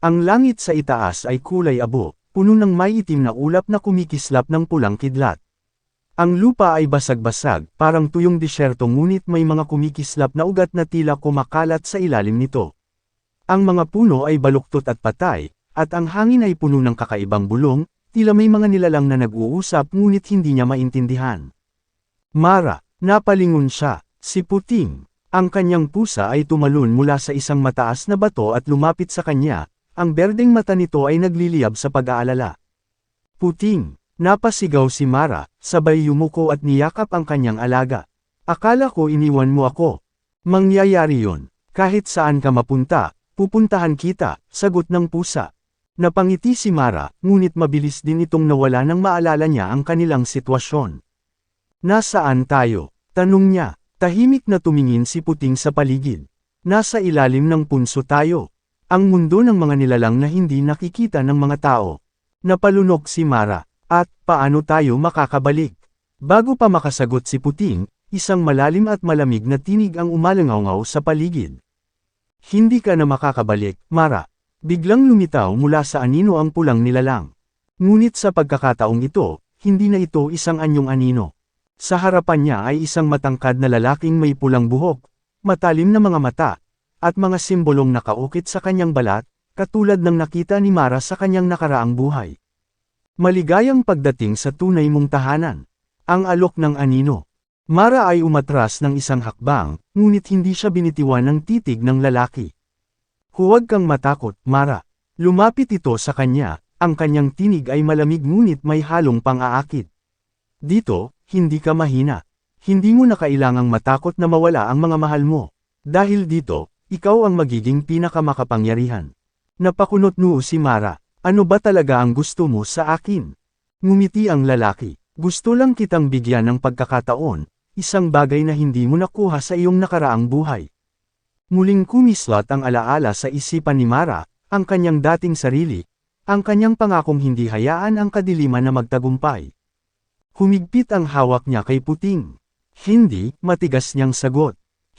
Ang langit sa itaas ay kulay abo, puno ng may itim na ulap na kumikislap ng pulang kidlat. Ang lupa ay basag-basag, parang tuyong disyerto ngunit may mga kumikislap na ugat na tila kumakalat sa ilalim nito. Ang mga puno ay baluktot at patay, at ang hangin ay puno ng kakaibang bulong, tila may mga nilalang na nag-uusap ngunit hindi niya maintindihan. Mara, napalingon siya, si Puting. Ang kanyang pusa ay tumalon mula sa isang mataas na bato at lumapit sa kanya. Ang berdeng mata nito ay nagliliyab sa pag-aalala. Puting, napasigaw si Mara, sabay yumuko at niyakap ang kanyang alaga. Akala ko iniwan mo ako. Mangyayari yon. Kahit saan ka mapunta, pupuntahan kita, sagot ng pusa. Napangiti si Mara, ngunit mabilis din itong nawala nang maalala niya ang kanilang sitwasyon. Nasaan tayo? Tanong niya. Tahimik na tumingin si Puting sa paligid. Nasa ilalim ng punso tayo. Ang mundo ng mga nilalang na hindi nakikita ng mga tao. Napalunok si Mara, at paano tayo makakabalik? Bago pa makasagot si Puting, isang malalim at malamig na tinig ang umalangaw sa paligid. Hindi ka na makakabalik, Mara. Biglang lumitaw mula sa anino ang pulang nilalang. Ngunit sa pagkakataong ito, hindi na ito isang anyong anino. Sa harapan niya ay isang matangkad na lalaking may pulang buhok, matalim na mga mata, at mga simbolong nakaukit sa kanyang balat, katulad ng nakita ni Mara sa kanyang nakaraang buhay. Maligayang pagdating sa tunay mong tahanan. Ang alok ng anino. Mara ay umatras ng isang hakbang, ngunit hindi siya binitiwan ng titig ng lalaki. Huwag kang matakot, Mara. Lumapit ito sa kanya, ang kanyang tinig ay malamig ngunit may halong pang-aakit. Dito, hindi ka mahina. Hindi mo na kailangang matakot na mawala ang mga mahal mo. Dahil dito, ikaw ang magiging pinakamakapangyarihan. Napakunot noo si Mara. Ano ba talaga ang gusto mo sa akin? Ngumiti ang lalaki. Gusto lang kitang bigyan ng pagkakataon, isang bagay na hindi mo nakuha sa iyong nakaraang buhay. Muling kumislot ang alaala sa isipan ni Mara, ang kanyang dating sarili, ang kanyang pangakong hindi hayaan ang kadiliman na magtagumpay. Humigpit ang hawak niya kay Puting. Hindi, matigas niyang sagot.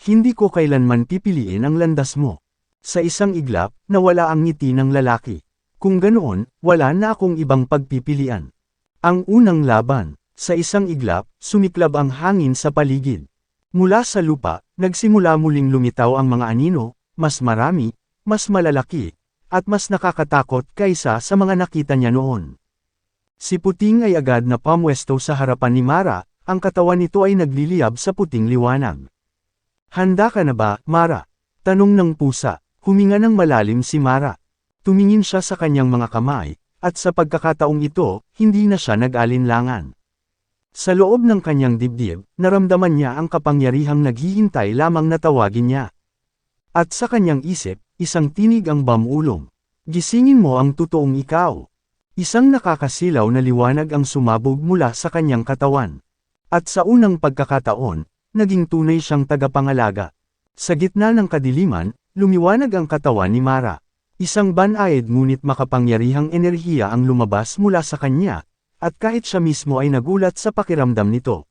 Hindi ko kailanman pipiliin ang landas mo. Sa isang iglap, nawala ang ngiti ng lalaki. Kung ganoon, wala na akong ibang pagpipilian. Ang unang laban. Sa isang iglap, sumiklab ang hangin sa paligid. Mula sa lupa, nagsimula muling lumitaw ang mga anino, mas marami, mas malalaki, at mas nakakatakot kaysa sa mga nakita niya noon. Si Puting ay agad na pamwesto sa harapan ni Mara, ang katawan nito ay nagliliyab sa puting liwanag. Handa ka na ba, Mara? Tanong ng pusa. Huminga ng malalim si Mara. Tumingin siya sa kanyang mga kamay, at sa pagkakataong ito, hindi na siya nag-alinlangan. Sa loob ng kanyang dibdib, naramdaman niya ang kapangyarihang naghihintay lamang na tawagin niya. At sa kanyang isip, isang tinig ang bamulong. Gisingin mo ang totoong ikaw. Isang nakakasilaw na liwanag ang sumabog mula sa kanyang katawan. At sa unang pagkakataon, naging tunay siyang tagapangalaga. Sa gitna ng kadiliman, lumiwanag ang katawan ni Mara. Isang banayad ngunit makapangyarihang enerhiya ang lumabas mula sa kanya, at kahit siya mismo ay nagulat sa pakiramdam nito.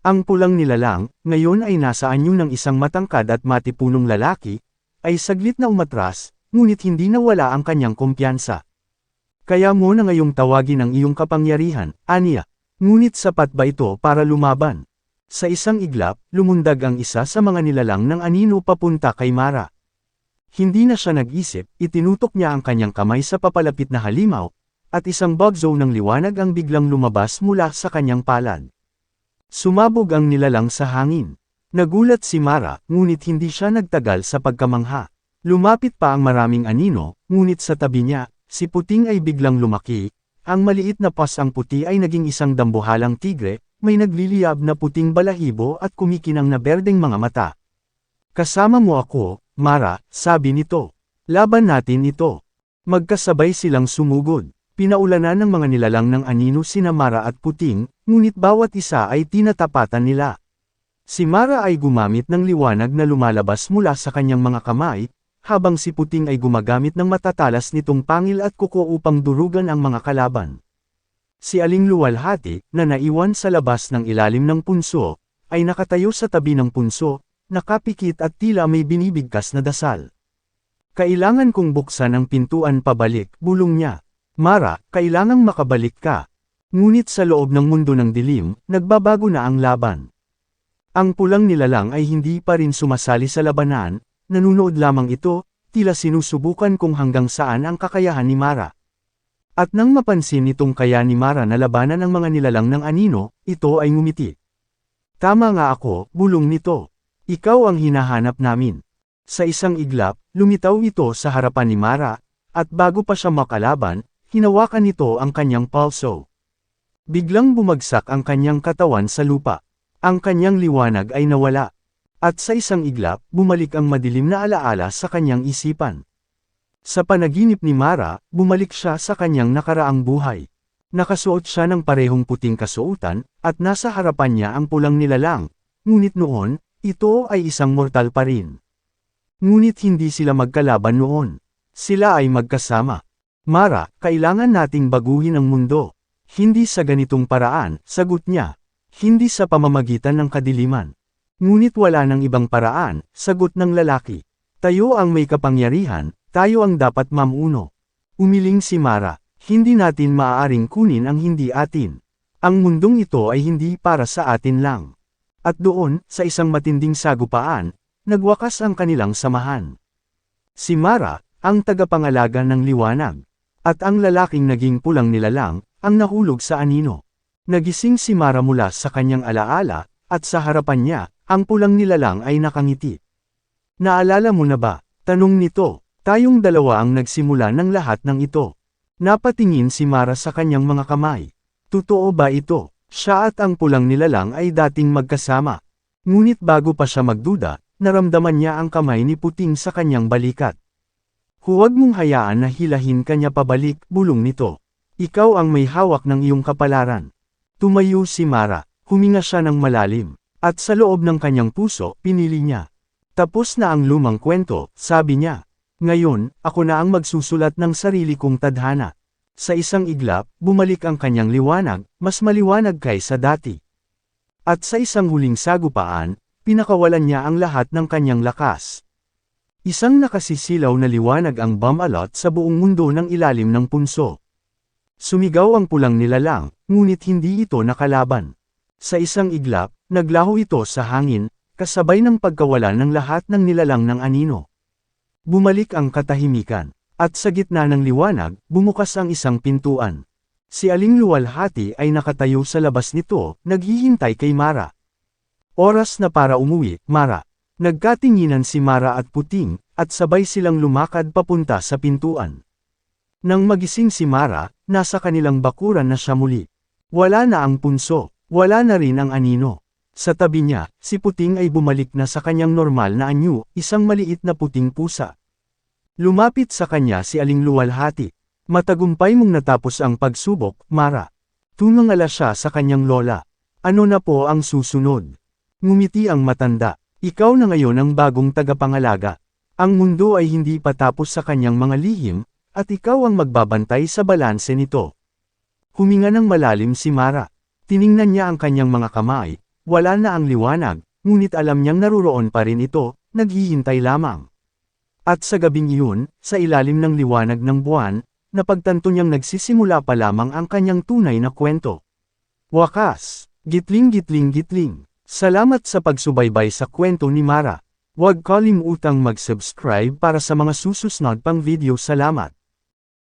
Ang pulang nilalang, ngayon ay nasa anyo ng isang matangkad at matipunong lalaki, ay saglit na umatras, ngunit hindi nawala ang kanyang kumpiyansa. Kaya mo na ngayong tawagin ang iyong kapangyarihan, aniya. Ngunit sapat ba ito para lumaban? Sa isang iglap, lumundag ang isa sa mga nilalang ng anino papunta kay Mara. Hindi na siya nag-isip, itinutok niya ang kanyang kamay sa papalapit na halimaw, at isang bugzo ng liwanag ang biglang lumabas mula sa kanyang palad. Sumabog ang nilalang sa hangin. Nagulat si Mara, ngunit hindi siya nagtagal sa pagkamangha. Lumapit pa ang maraming anino, ngunit sa tabi niya, si Puting ay biglang lumaki. Ang maliit na pasang puti ay naging isang dambuhalang tigre, may nagliliyab na puting balahibo at kumikinang na berdeng mga mata. Kasama mo ako, Mara, sabi nito. Laban natin ito. Magkasabay silang sumugod. Pinaulanan ng mga nilalang ng anino sina Mara at Puting, ngunit bawat isa ay tinatapatan nila. Si Mara ay gumamit ng liwanag na lumalabas mula sa kanyang mga kamay, habang si Puting ay gumagamit ng matatalas nitong pangil at kuko upang durugan ang mga kalaban. Si Aling Luwalhati, na naiwan sa labas ng ilalim ng punso, ay nakatayo sa tabi ng punso, nakapikit at tila may binibigkas na dasal. Kailangan kong buksan ang pintuan pabalik, bulong niya. Mara, kailangang makabalik ka. Ngunit sa loob ng mundo ng dilim, nagbabago na ang laban. Ang pulang nilalang ay hindi pa rin sumasali sa labanan, nanunood lamang ito, tila sinusubukan kung hanggang saan ang kakayahan ni Mara. At nang mapansin nitong kaya ni Mara na labanan ang mga nilalang ng anino, ito ay ngumiti. Tama nga ako, bulong nito. Ikaw ang hinahanap namin. Sa isang iglap, lumitaw ito sa harapan ni Mara, at bago pa siya makalaban, hinawakan nito ang kanyang palso. Biglang bumagsak ang kanyang katawan sa lupa. Ang kanyang liwanag ay nawala. At sa isang iglap, bumalik ang madilim na alaala sa kanyang isipan. Sa panaginip ni Mara, bumalik siya sa kanyang nakaraang buhay. Nakasuot siya ng parehong puting kasuotan, at nasa harapan niya ang pulang nilalang, ngunit noon, ito ay isang mortal pa rin. Ngunit hindi sila magkalaban noon. Sila ay magkasama. Mara, kailangan nating baguhin ang mundo. Hindi sa ganitong paraan, sagot niya. Hindi sa pamamagitan ng kadiliman. Ngunit wala ng ibang paraan, sagot ng lalaki. Tayo ang may kapangyarihan, tayo ang dapat mamuno. Umiling si Mara, hindi natin maaaring kunin ang hindi atin. Ang mundong ito ay hindi para sa atin lang. At doon, sa isang matinding sagupaan, nagwakas ang kanilang samahan. Si Mara, ang tagapangalaga ng liwanag. At ang lalaking naging pulang nilalang, ang nahulog sa anino. Nagising si Mara mula sa kanyang alaala, at sa harapan niya, ang pulang nilalang ay nakangiti. Naalala mo na ba? Tanong nito. Tayong dalawa ang nagsimula ng lahat ng ito. Napatingin si Mara sa kanyang mga kamay. Totoo ba ito? Siya at ang pulang nilalang ay dating magkasama. Ngunit bago pa siya magduda, naramdaman niya ang kamay ni Puting sa kanyang balikat. Huwag mong hayaan na hilahin kanya pabalik, bulong nito. Ikaw ang may hawak ng iyong kapalaran. Tumayo si Mara, huminga siya ng malalim, at sa loob ng kanyang puso, pinili niya. Tapos na ang lumang kwento, sabi niya. Ngayon, ako na ang magsusulat ng sarili kong tadhana. Sa isang iglap, bumalik ang kanyang liwanag, mas maliwanag kaysa dati. At sa isang huling sagupaan, pinakawalan niya ang lahat ng kanyang lakas. Isang nakasisilaw na liwanag ang bumalot sa buong mundo ng ilalim ng punso. Sumigaw ang pulang nilalang, ngunit hindi ito nakalaban. Sa isang iglap, naglaho ito sa hangin, kasabay ng pagkawala ng lahat ng nilalang ng anino. Bumalik ang katahimikan, at sa gitna ng liwanag, bumukas ang isang pintuan. Si Aling Luwalhati ay nakatayo sa labas nito, naghihintay kay Mara. Oras na para umuwi, Mara. Nagkatinginan si Mara at Puting, at sabay silang lumakad papunta sa pintuan. Nang magising si Mara, nasa kanilang bakuran na siya muli. Wala na ang punso, wala na rin ang anino. Sa tabi niya, si Puting ay bumalik na sa kanyang normal na anyo, isang maliit na puting pusa. Lumapit sa kanya si Aling Luwalhati. Matagumpay mong natapos ang pagsubok, Mara. Tumangala siya sa kanyang lola. Ano na po ang susunod? Ngumiti ang matanda. Ikaw na ngayon ang bagong tagapangalaga. Ang mundo ay hindi pa tapos sa kanyang mga lihim, at ikaw ang magbabantay sa balanse nito. Huminga ng malalim si Mara. Tiningnan niya ang kanyang mga kamay. Wala na ang liwanag, ngunit alam niyang naruroon pa rin ito, naghihintay lamang. At sa gabing iyon, sa ilalim ng liwanag ng buwan, napagtanto niyang nagsisimula pa lamang ang kanyang tunay na kwento. Wakas! Gitling gitling gitling! Salamat sa pagsubaybay sa kwento ni Mara. Huwag kalimutang mag-subscribe para sa mga susunod pang video. Salamat!